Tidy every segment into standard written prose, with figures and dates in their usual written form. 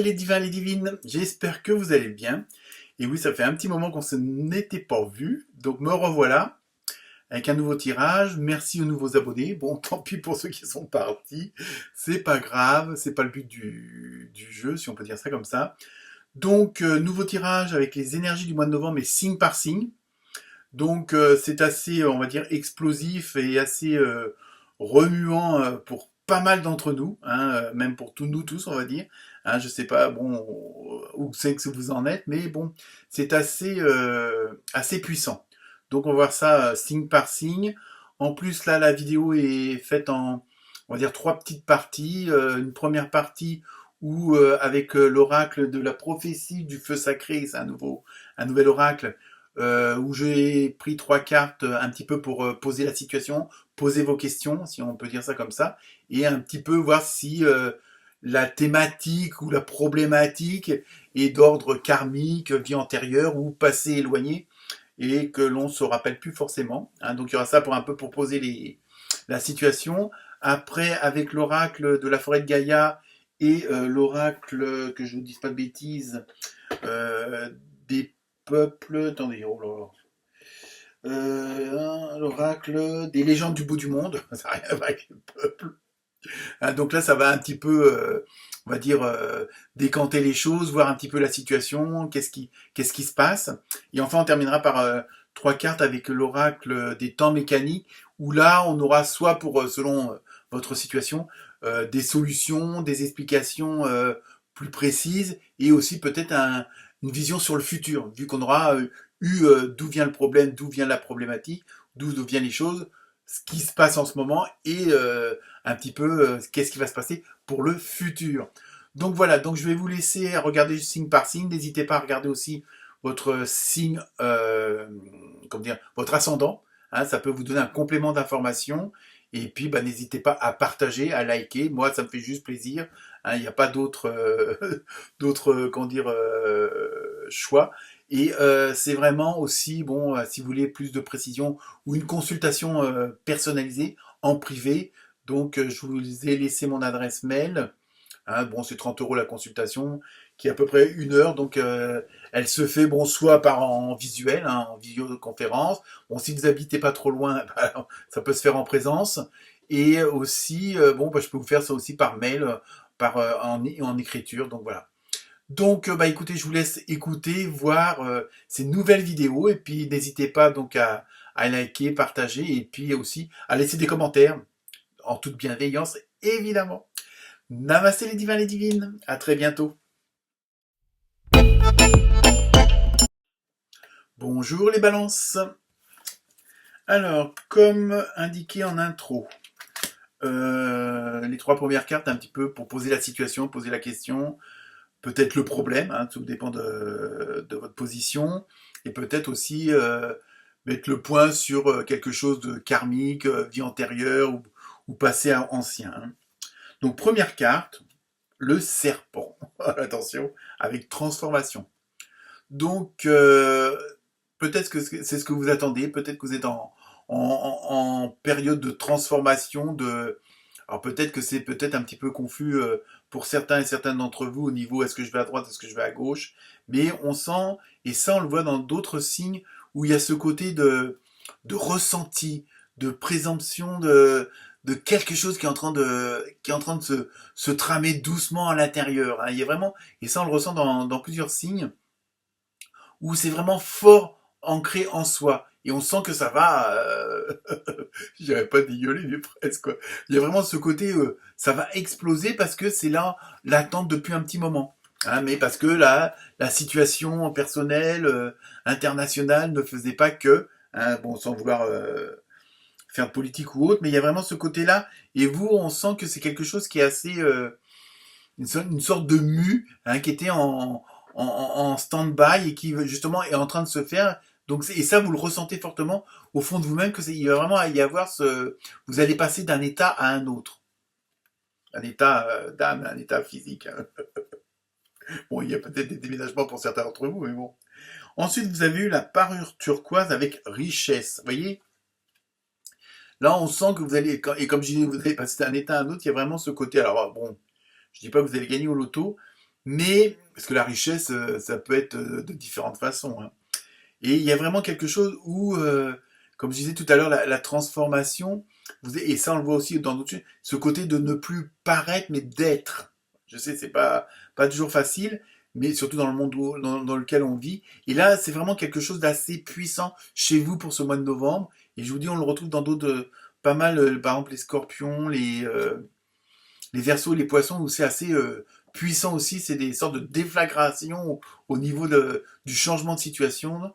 Namasté les divins, les divines, j'espère que vous allez bien. Et oui, ça fait un petit moment qu'on ne s'était pas vu, donc me revoilà avec un nouveau tirage. Merci aux nouveaux abonnés. Bon, tant pis pour ceux qui sont partis, c'est pas grave, c'est pas le but du jeu, si on peut dire ça comme ça. Donc, nouveau tirage avec les énergies du mois de novembre, mais signe par signe. Donc, c'est assez, on va dire, explosif et assez remuant pour pas mal d'entre nous, hein, même pour tous nous tous, on va dire. Hein, je sais pas, bon, où c'est que vous en êtes, mais bon, c'est assez puissant. Donc, on va voir ça signe par signe. En plus, là, la vidéo est faite en, on va dire, trois petites parties. Une première partie où, avec l'oracle de la prophétie du feu sacré, c'est un nouvel oracle, où j'ai pris trois cartes un petit peu pour poser la situation, poser vos questions, si on peut dire ça comme ça, et un petit peu voir si la thématique ou la problématique est d'ordre karmique, vie antérieure ou passé éloigné, et que l'on se rappelle plus forcément. Hein. Donc il y aura ça pour un peu pour poser la situation. Après, avec l'oracle de la forêt de Gaïa et l'oracle, que je ne vous dise pas de bêtises, des peuples. Attendez, oh là là. L'oracle des légendes du bout du monde. Ça n'a rien à voir avec les peuples. Hein, donc là, ça va un petit peu, on va dire, décanter les choses, voir un petit peu la situation, qu'est-ce qui se passe. Et enfin, on terminera par trois cartes avec l'oracle des temps mécaniques, où là, on aura soit pour, selon votre situation, des solutions, des explications plus précises, et aussi peut-être une vision sur le futur, vu qu'on aura eu d'où vient le problème, d'où vient la problématique, d'où viennent les choses, ce qui se passe en ce moment, et un petit peu qu'est-ce qui va se passer pour le futur. Donc voilà, donc je vais vous laisser regarder signe par signe. N'hésitez pas à regarder aussi votre signe, comment dire, votre ascendant. Hein, ça peut vous donner un complément d'information. Et puis, bah, n'hésitez pas à partager, à liker. Moi, ça me fait juste plaisir. Hein, il n'y a pas d'autres, comment dire, choix. Et c'est vraiment aussi, bon, si vous voulez plus de précision ou une consultation personnalisée en privé. Donc, je vous ai laissé mon adresse mail. Hein, bon, c'est 30 € la consultation, qui est à peu près 1 heure. Donc, elle se fait, bon, soit en visuel, hein, en vidéoconférence. Bon, si vous habitez pas trop loin, bah, ça peut se faire en présence. Et aussi, bon, bah, je peux vous faire ça aussi par mail, en écriture. Donc, voilà. Donc, bah, écoutez, je vous laisse écouter, voir ces nouvelles vidéos. Et puis, n'hésitez pas donc à liker, partager. Et puis aussi à laisser des commentaires en toute bienveillance, évidemment. Namasté les divins, les divines. À très bientôt. Bonjour les balances. Alors, comme indiqué en intro, les trois premières cartes un petit peu pour poser la situation, poser la question, peut-être le problème, hein, tout dépend de votre position, et peut-être aussi mettre le point sur quelque chose de karmique, vie antérieure ou passé ancien. Hein. Donc première carte, le serpent. Attention, avec transformation. Donc peut-être que c'est ce que vous attendez, peut-être que vous êtes en période de transformation. Alors peut-être que c'est peut-être un petit peu confus pour certains et certaines d'entre vous au niveau est-ce que je vais à droite, est-ce que je vais à gauche. Mais on sent, et ça on le voit dans d'autres signes, où il y a ce côté de ressenti, de présomption de quelque chose qui est en train de se tramer doucement à l'intérieur. Hein. Il y a vraiment, et ça on le ressent dans plusieurs signes, où c'est vraiment fort ancré en soi. Et on sent que ça va, je dirais pas dégueuler, mais presque quoi. Il y a vraiment ce côté, ça va exploser parce que c'est là l'attente depuis un petit moment. Hein, mais parce que là, la situation personnelle, internationale ne faisait pas que, hein, bon, sans vouloir faire de politique ou autre, mais il y a vraiment ce côté-là. Et vous, on sent que c'est quelque chose qui est assez, une sorte de mue, hein, qui était en stand-by et qui justement est en train de se faire. Donc, et ça, vous le ressentez fortement au fond de vous-même que il va vraiment y avoir vous allez passer d'un état à un autre, un état d'âme, un état physique. Hein. Bon, il y a peut-être des déménagements pour certains d'entre vous, mais bon. Ensuite, vous avez eu la parure turquoise avec richesse. Vous voyez, là, on sent que vous allez, et comme je disais, vous allez passer d'un état à un autre. Il y a vraiment ce côté. Alors bon, je dis pas que vous allez gagner au loto, mais, parce que la richesse, ça peut être de différentes façons, hein. Et il y a vraiment quelque chose où, comme je disais tout à l'heure, la transformation, et ça on le voit aussi dans d'autres choses, ce côté de ne plus paraître, mais d'être. Je sais, c'est pas toujours facile, mais surtout dans le monde dans lequel on vit. Et là, c'est vraiment quelque chose d'assez puissant chez vous pour ce mois de novembre. Et je vous dis, on le retrouve dans d'autres, pas mal, par exemple les scorpions, les verseaux, les poissons, où c'est assez puissant aussi. C'est des sortes de déflagration au niveau du changement de situation,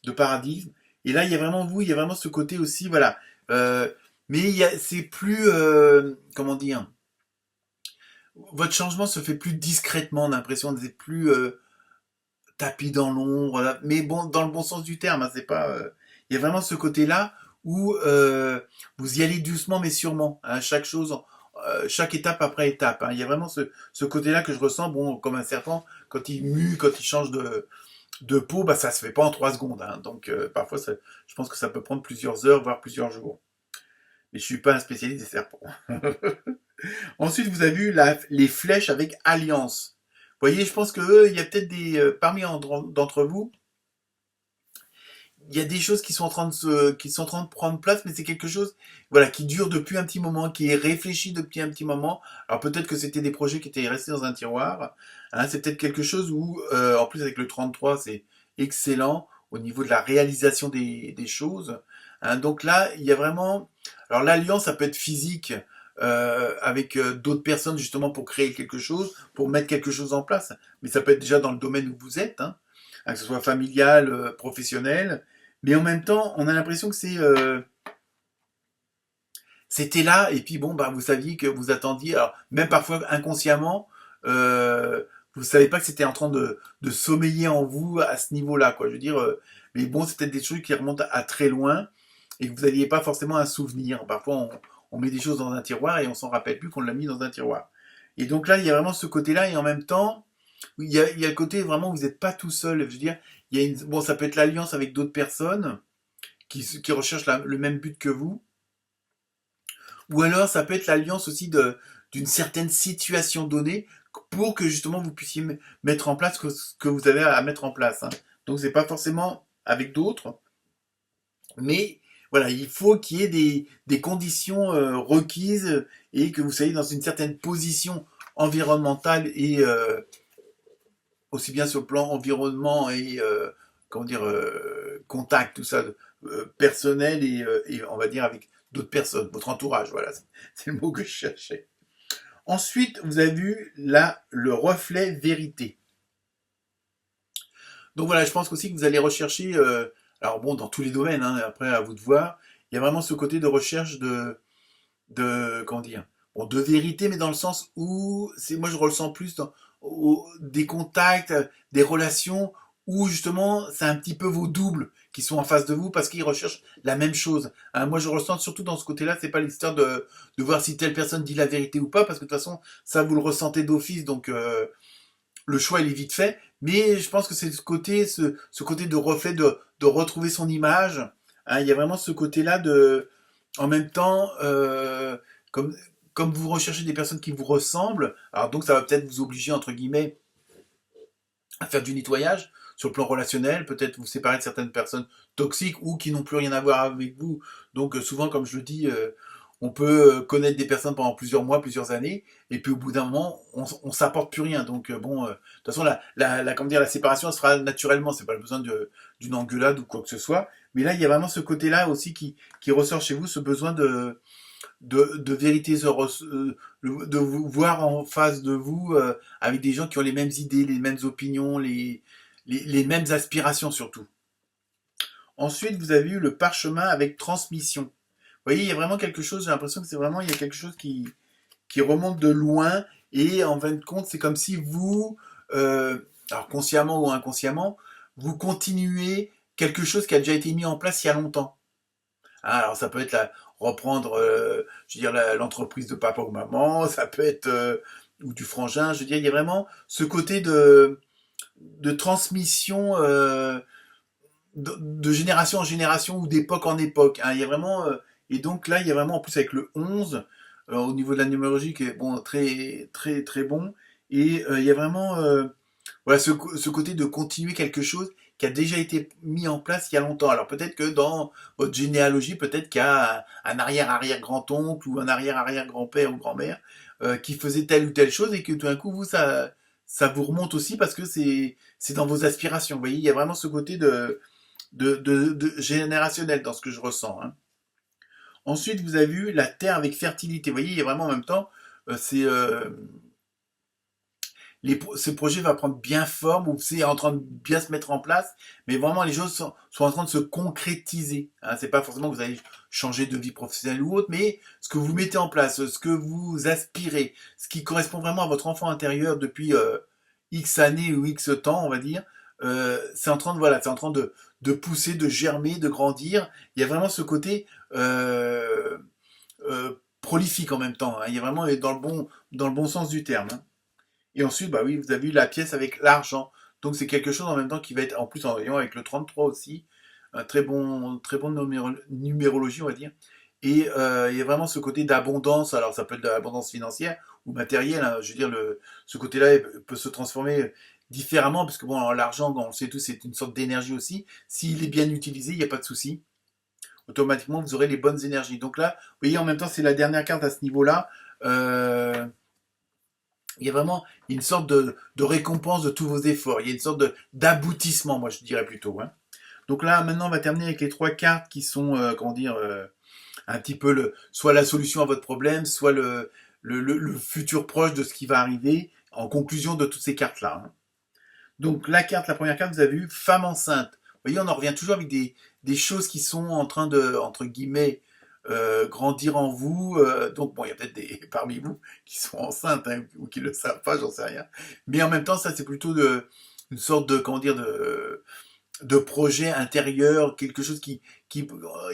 de paradigme. Et là, il y a vraiment vous, il y a vraiment ce côté aussi, voilà. Euh, mais c'est plus, comment dire, votre changement se fait plus discrètement, on a l'impression d'être plus tapis dans l'ombre, voilà. Mais bon, dans le bon sens du terme, hein, c'est pas. Il y a vraiment ce côté-là où vous y allez doucement mais sûrement, hein, chaque chose, chaque étape après étape, hein. Il y a vraiment ce côté-là que je ressens, bon, comme un serpent, quand il mue, quand il change de peau, bah, ça se fait pas en 3 secondes, hein. Donc parfois, je pense que ça peut prendre plusieurs heures, voire plusieurs jours. Mais je suis pas un spécialiste des serpents. Ensuite, vous avez vu les flèches avec alliance. Vous voyez, je pense que il y a peut-être parmi d'entre vous, il y a des choses qui sont en train de prendre place, mais c'est quelque chose, voilà, qui dure depuis un petit moment, qui est réfléchi depuis un petit moment. Alors peut-être que c'était des projets qui étaient restés dans un tiroir, hein, c'est peut-être quelque chose où, en plus avec le 33, c'est excellent au niveau de la réalisation des choses, hein. Donc là, il y a vraiment, alors l'alliance, ça peut être physique, avec d'autres personnes justement pour créer quelque chose, pour mettre quelque chose en place, mais ça peut être déjà dans le domaine où vous êtes, hein, que ce soit familial, professionnel. Mais en même temps, on a l'impression que c'était là, et puis bon, bah, vous saviez que vous attendiez, alors même parfois inconsciemment, vous savez pas que c'était en train de sommeiller en vous à ce niveau-là, quoi. Je veux dire, mais bon, c'est peut-être des trucs qui remontent à très loin, et que vous n'aviez pas forcément un souvenir. Parfois, on met des choses dans un tiroir et on s'en rappelle plus qu'on l'a mis dans un tiroir. Et donc là, il y a vraiment ce côté-là, et en même temps, il y a le côté vraiment où vous n'êtes pas tout seul. Je veux dire, bon, ça peut être l'alliance avec d'autres personnes qui recherchent le même but que vous, ou alors ça peut être l'alliance aussi d'une certaine situation donnée pour que justement vous puissiez mettre en place ce que vous avez à mettre en place, hein. Donc c'est pas forcément avec d'autres, mais voilà, il faut qu'il y ait des conditions requises et que vous soyez dans une certaine position environnementale et aussi bien sur le plan environnement et comment dire contact, tout ça, personnel et on va dire avec d'autres personnes, votre entourage, voilà, c'est le mot que je cherchais. Ensuite, vous avez vu là le reflet vérité. Donc voilà, je pense aussi que vous allez rechercher, alors bon, dans tous les domaines, hein, après à vous de voir, il y a vraiment ce côté de recherche comment dire, bon, de vérité, mais dans le sens où, moi je ressens plus des contacts, des relations, où justement c'est un petit peu vos doubles qui sont en face de vous parce qu'ils recherchent la même chose, hein. Moi je ressens surtout dans ce côté-là, c'est pas l'histoire de voir si telle personne dit la vérité ou pas, parce que de toute façon ça vous le ressentez d'office, donc le choix il est vite fait, mais je pense que c'est ce côté de reflet, de retrouver son image, hein. Il y a vraiment ce côté-là en même temps, comme, comme vous recherchez des personnes qui vous ressemblent, alors donc ça va peut-être vous obliger, entre guillemets, à faire du nettoyage sur le plan relationnel, peut-être vous séparer de certaines personnes toxiques ou qui n'ont plus rien à voir avec vous. Donc souvent, comme je le dis, on peut connaître des personnes pendant plusieurs mois, plusieurs années, et puis au bout d'un moment, on s'apporte plus rien. Donc bon, de toute façon, comment dire, la séparation elle se fera naturellement. C'est pas le besoin d'une engueulade ou quoi que ce soit. Mais là, il y a vraiment ce côté-là aussi qui ressort chez vous, ce besoin de vérité, de vous voir en face de vous avec des gens qui ont les mêmes idées, les mêmes opinions, les mêmes aspirations surtout. Ensuite, vous avez eu le parchemin avec transmission. Vous voyez, il y a vraiment quelque chose, j'ai l'impression que il y a quelque chose qui remonte de loin, et en fin de compte, c'est comme si vous, alors consciemment ou inconsciemment, vous continuez quelque chose qui a déjà été mis en place il y a longtemps. Ah, alors ça peut être reprendre, je veux dire, l'entreprise de papa ou maman, ça peut être, ou du frangin, je veux dire, il y a vraiment ce côté de transmission de génération en génération ou d'époque en époque, hein. Il y a vraiment, et donc là, il y a vraiment, en plus avec le 11, au niveau de la numérologie, qui est bon, très, très, très bon, Et il y a vraiment voilà, ce côté de continuer quelque chose qui a déjà été mis en place il y a longtemps. Alors peut-être que dans votre généalogie, peut-être qu'il y a un arrière-arrière-grand-oncle ou un arrière-arrière-grand-père ou grand-mère qui faisait telle ou telle chose et que tout d'un coup, vous, ça vous remonte aussi parce que c'est dans vos aspirations. Vous voyez, il y a vraiment ce côté de générationnel dans ce que je ressens, hein. Ensuite, vous avez vu la terre avec fertilité. Vous voyez, il y a vraiment en même temps, c'est ce projet va prendre bien forme ou c'est en train de bien se mettre en place, mais vraiment les choses sont en train de se concrétiser, hein. C'est pas forcément que vous allez changer de vie professionnelle ou autre, mais ce que vous mettez en place, ce que vous aspirez, ce qui correspond vraiment à votre enfant intérieur depuis X années ou X temps, on va dire, c'est en train de voilà, c'est en train de pousser, de germer, de grandir. Il y a vraiment ce côté prolifique en même temps, hein. Il y a vraiment dans le bon sens du terme, hein. Et ensuite, bah oui, vous avez eu la pièce avec l'argent. Donc c'est quelque chose en même temps qui va être, en plus en rayon avec le 33 aussi, un très bon numérologie, on va dire. Et il y a vraiment ce côté d'abondance. Alors ça peut être de l'abondance financière ou matérielle, hein. Je veux dire, ce côté-là peut se transformer différemment, parce que bon, alors, l'argent, on le sait tous, c'est une sorte d'énergie aussi. S'il est bien utilisé, il n'y a pas de souci. Automatiquement, vous aurez les bonnes énergies. Donc là, vous voyez, en même temps, c'est la dernière carte à ce niveau-là. Euh, il y a vraiment une sorte de récompense de tous vos efforts. Il y a une sorte d'aboutissement, moi je dirais plutôt, hein. Donc là, maintenant, on va terminer avec les trois cartes qui sont, comment dire, un petit peu soit la solution à votre problème, soit le futur proche de ce qui va arriver, en conclusion de toutes ces cartes-là, hein. Donc la première carte, vous avez vu, femme enceinte. Vous voyez, on en revient toujours avec des choses qui sont en train de, entre guillemets, grandir en vous. Donc bon, il y a peut-être des parmi vous qui sont enceintes, hein, ou qui ne le savent pas, j'en sais rien. Mais en même temps, ça c'est plutôt une sorte de, comment dire, de projet intérieur, quelque chose qui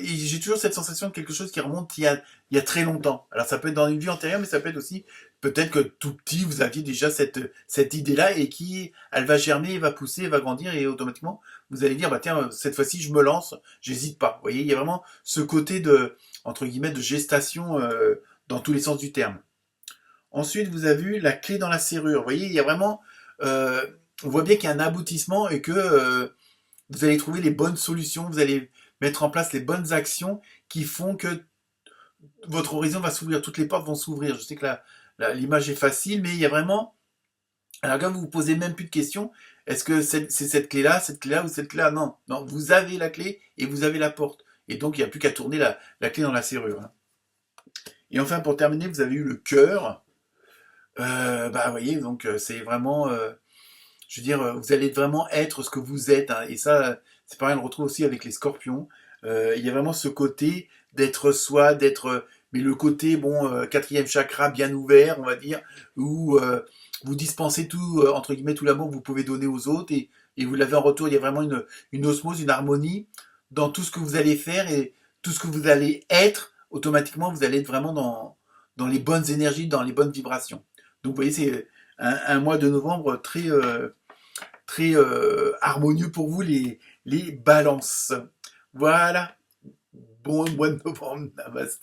j'ai toujours cette sensation de quelque chose qui remonte il y a très longtemps. Alors ça peut être dans une vie antérieure, mais ça peut être aussi peut-être que tout petit vous aviez déjà cette idée-là et qui elle va germer, elle va pousser, elle va grandir et automatiquement vous allez dire bah tiens cette fois-ci je me lance, j'hésite pas. Vous voyez, il y a vraiment ce côté de entre guillemets de gestation dans tous les sens du terme. Ensuite vous avez vu la clé dans la serrure. Vous voyez, il y a vraiment on voit bien qu'il y a un aboutissement et que vous allez trouver les bonnes solutions, vous allez mettre en place les bonnes actions qui font que votre horizon va s'ouvrir, toutes les portes vont s'ouvrir. Je sais que l'image est facile, mais il y a vraiment... Alors là, vous vous posez même plus de questions. Est-ce que c'est cette clé-là ou cette clé-là? Non, non, vous avez la clé et vous avez la porte. Et donc, il n'y a plus qu'à tourner la clé dans la serrure, hein. Et enfin, pour terminer, vous avez eu le cœur. Bah, vous voyez, donc c'est vraiment... je veux dire, vous allez vraiment être ce que vous êtes, hein. Et ça, c'est pareil, on le retrouve aussi avec les scorpions. Il y a vraiment ce côté d'être soi, mais le côté, bon, quatrième chakra bien ouvert, on va dire, où vous dispensez tout, entre guillemets, tout l'amour que vous pouvez donner aux autres, et vous l'avez en retour. Il y a vraiment une osmose, une harmonie dans tout ce que vous allez faire et tout ce que vous allez être. Automatiquement, vous allez être vraiment dans les bonnes énergies, dans les bonnes vibrations. Donc, vous voyez, c'est un mois de novembre très harmonieux pour vous, les balances. Voilà. Bon mois de novembre. Namaste.